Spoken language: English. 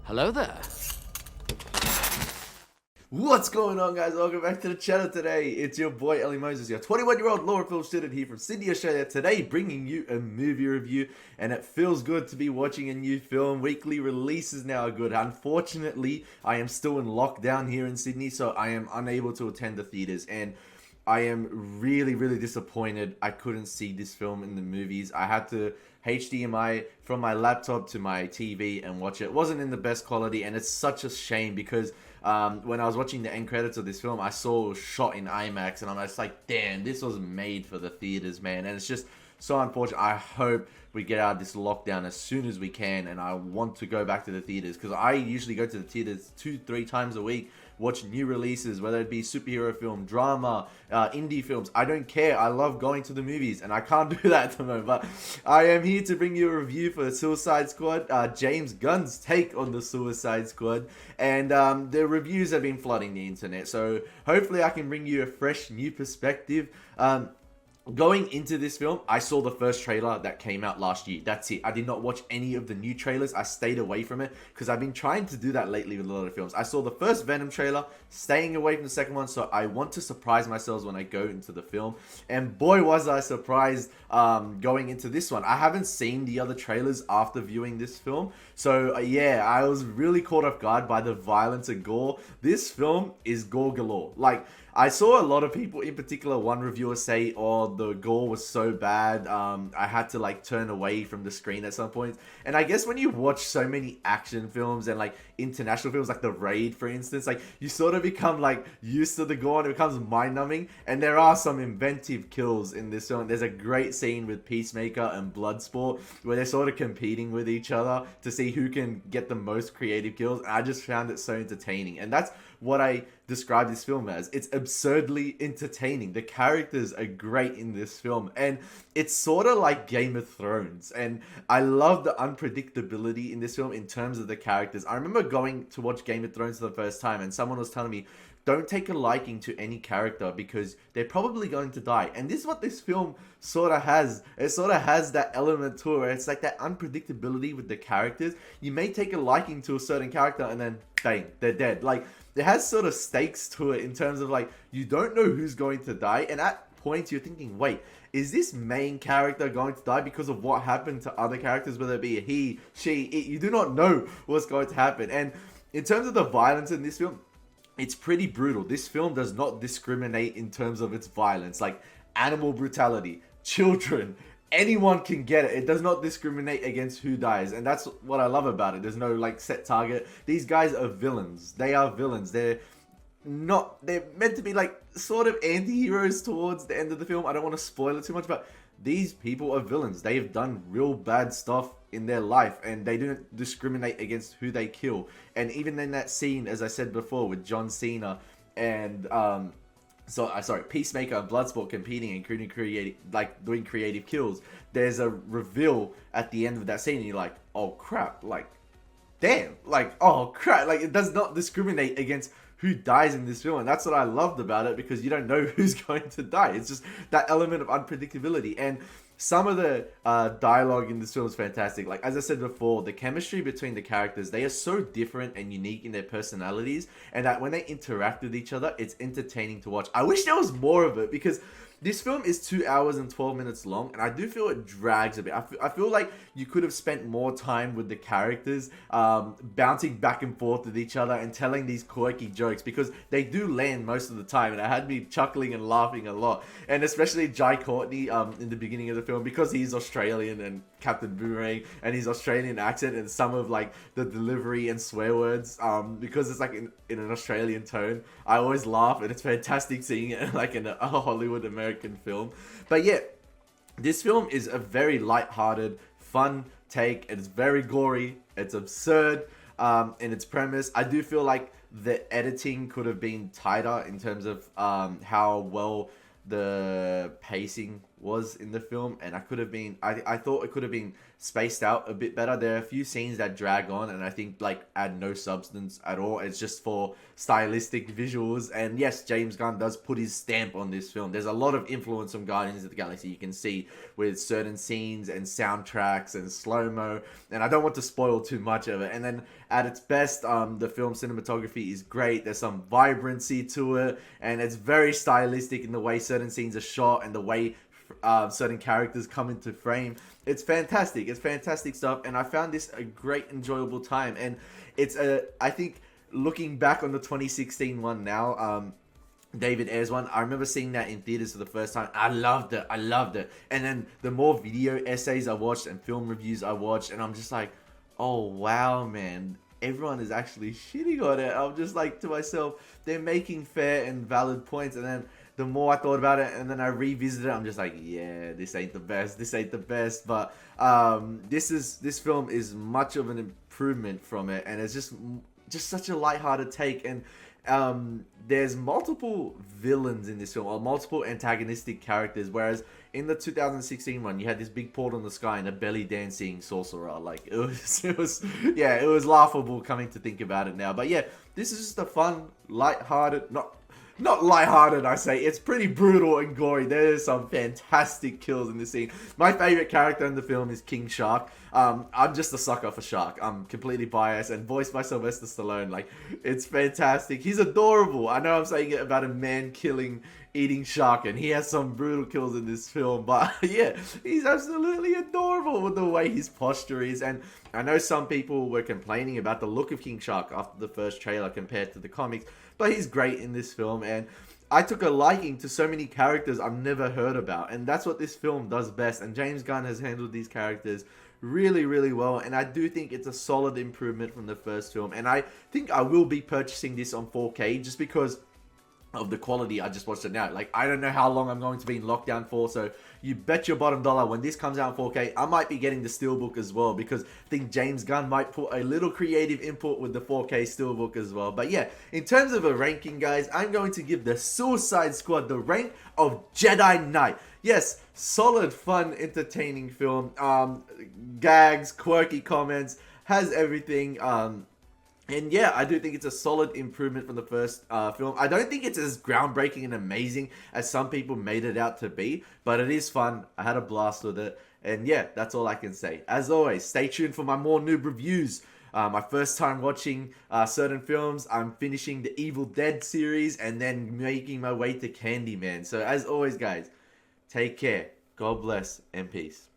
Hello there. What's going on, guys? Welcome back to the channel today. It's your boy Ellie Moses, your 21-year-old law film student here from Sydney, Australia, today bringing you a movie review, and it feels good to be watching a new film. Weekly releases now are good. Unfortunately, I am still in lockdown here in Sydney, so I am unable to attend the theaters, and I am really disappointed I couldn't see this film in the movies. I had to HDMI from my laptop to my TV and watch it. It wasn't in the best quality, and it's such a shame because when I was watching the end credits of this film, I saw it was shot in IMAX, and I'm just like, damn, this was made for the theaters, man. And it's just so unfortunate. I hope we get out of this lockdown as soon as we can, and I want to go back to the theaters because I usually go to the theaters 2-3 times a week, watch new releases, whether it be superhero film, drama, indie films. I don't care. I love going to the movies, and I can't do that at the moment. But I am here to bring you a review for the Suicide Squad, James Gunn's take on the Suicide Squad, and the reviews have been flooding the internet. So hopefully I can bring you a fresh, new perspective. Going into this film, I saw the first trailer that came out last year. That's it. I did not watch any of the new trailers. I stayed away from it because I've been trying to do that lately with a lot of films. I saw the first Venom trailer, staying away from the second one, so I want to surprise myself when I go into the film. And boy, was I surprised going into this one. I haven't seen the other trailers after viewing this film. So yeah, I was really caught off guard by the violence and gore. This film is gore galore. Like, I saw a lot of people, in particular one reviewer, say, oh, the gore was so bad, I had to like turn away from the screen at some point. And I guess when you watch so many action films and like international films like The Raid, for instance, like you sort of become like used to the gore and it becomes mind-numbing. And there are some inventive kills in this film. There's a great scene with Peacemaker and Bloodsport where they're sort of competing with each other to see who can get the most creative kills. And I just found it so entertaining. And that's what I describe this film as. It's absurdly entertaining. The characters are great in this film, and it's sort of like Game of Thrones, and I love the unpredictability in this film in terms of the characters. I remember going to watch Game of Thrones for the first time, and someone was telling me, don't take a liking to any character because they're probably going to die. And this is what this film sort of has. It sort of has that element to it where it's like that unpredictability with the characters. You may take a liking to a certain character and then bang, they're dead. Like, it has sort of stakes to it in terms of like, you don't know who's going to die, and at points you're thinking, wait, is this main character going to die because of what happened to other characters, whether it be he, she, it? You do not know what's going to happen. And in terms of the violence in this film, it's pretty brutal. This film does not discriminate in terms of its violence, like animal brutality, children, anyone can get it. It does not discriminate against who dies, and that's what I love about it. There's no like set target. These guys are villains. They are villains. They're meant to be like sort of anti-heroes towards the end of the film. I don't want to spoil it too much, but these people are villains. They have done real bad stuff in their life, and they don't discriminate against who they kill. And even in that scene, as I said before, with John Cena and Peacemaker and Bloodsport competing and doing creative kills, there's a reveal at the end of that scene, and you're like, oh crap, like, damn, like, oh crap, like, it does not discriminate against who dies in this film. And that's what I loved about it, because you don't know who's going to die. It's just that element of unpredictability. And some of the dialogue in this film is fantastic. Like, as I said before, the chemistry between the characters, they are so different and unique in their personalities, and that when they interact with each other, it's entertaining to watch. I wish there was more of it, because this film is 2 hours and 12 minutes long, and I do feel it drags a bit. I feel like you could have spent more time with the characters, bouncing back and forth with each other and telling these quirky jokes, because they do land most of the time, and it had me chuckling and laughing a lot. And especially Jai Courtney in the beginning of the film, because he's Australian and Captain Boomerang, and his Australian accent and some of like the delivery and swear words, because it's like in an Australian tone, I always laugh, and it's fantastic seeing it like in a Hollywood American film. But yeah, this film is a very light-hearted, fun take. It's very gory, it's absurd in its premise. I do feel like the editing could have been tighter in terms of how well the pacing was in the film, and I thought it could have been spaced out a bit better. There are a few scenes that drag on and I think like add no substance at all. It's just for stylistic visuals. And yes, James Gunn does put his stamp on this film. There's a lot of influence from Guardians of the Galaxy you can see with certain scenes and soundtracks and slow-mo, and I don't want to spoil too much of it. And then at its best, the film cinematography is great. There's some vibrancy to it, and it's very stylistic in the way certain scenes are shot and the way certain characters come into frame. It's fantastic. It's fantastic stuff, and I found this a great, enjoyable time. And it's I think looking back on the 2016 one now, David Ayer's one, I remember seeing that in theaters for the first time. I loved it. I loved it. And then the more video essays I watched and film reviews I watched, and I'm just like, oh wow, man, everyone is actually shitting on it. I'm just like to myself, they're making fair and valid points. And then the more I thought about it and then I revisited it, I'm just like, yeah, this ain't the best. This ain't the best. But this film is much of an improvement from it, and it's just such a lighthearted take. And there's multiple villains in this film, or multiple antagonistic characters, whereas in the 2016 one, you had this big portal in the sky and a belly dancing sorcerer. Like, it was laughable coming to think about it now. But yeah, this is just a fun, lighthearted, not lighthearted, I say. It's pretty brutal and gory. There's some fantastic kills in this scene. My favorite character in the film is King Shark. I'm just a sucker for Shark. I'm completely biased, and voiced by Sylvester Stallone. Like, it's fantastic. He's adorable. I know I'm saying it about a man killing, eating shark, and he has some brutal kills in this film, but yeah, he's absolutely adorable with the way his posture is. And I know some people were complaining about the look of King Shark after the first trailer compared to the comics, but he's great in this film, and I took a liking to so many characters I've never heard about, and that's what this film does best. And James Gunn has handled these characters really, really well, and I do think it's a solid improvement from the first film. And I think I will be purchasing this on 4K just because of the quality. I just watched it now. Like, I don't know how long I'm going to be in lockdown for, so you bet your bottom dollar when this comes out in 4K, I might be getting the Steelbook as well, because I think James Gunn might put a little creative input with the 4K Steelbook as well. But yeah, in terms of a ranking, guys, I'm going to give the Suicide Squad the rank of Jedi Knight. Yes, solid, fun, entertaining film. Gags, quirky comments, has everything. And yeah, I do think it's a solid improvement from the first film. I don't think it's as groundbreaking and amazing as some people made it out to be, but it is fun. I had a blast with it. And yeah, that's all I can say. As always, stay tuned for my more noob reviews. My first time watching certain films. I'm finishing the Evil Dead series and then making my way to Candyman. So as always, guys, take care. God bless and peace.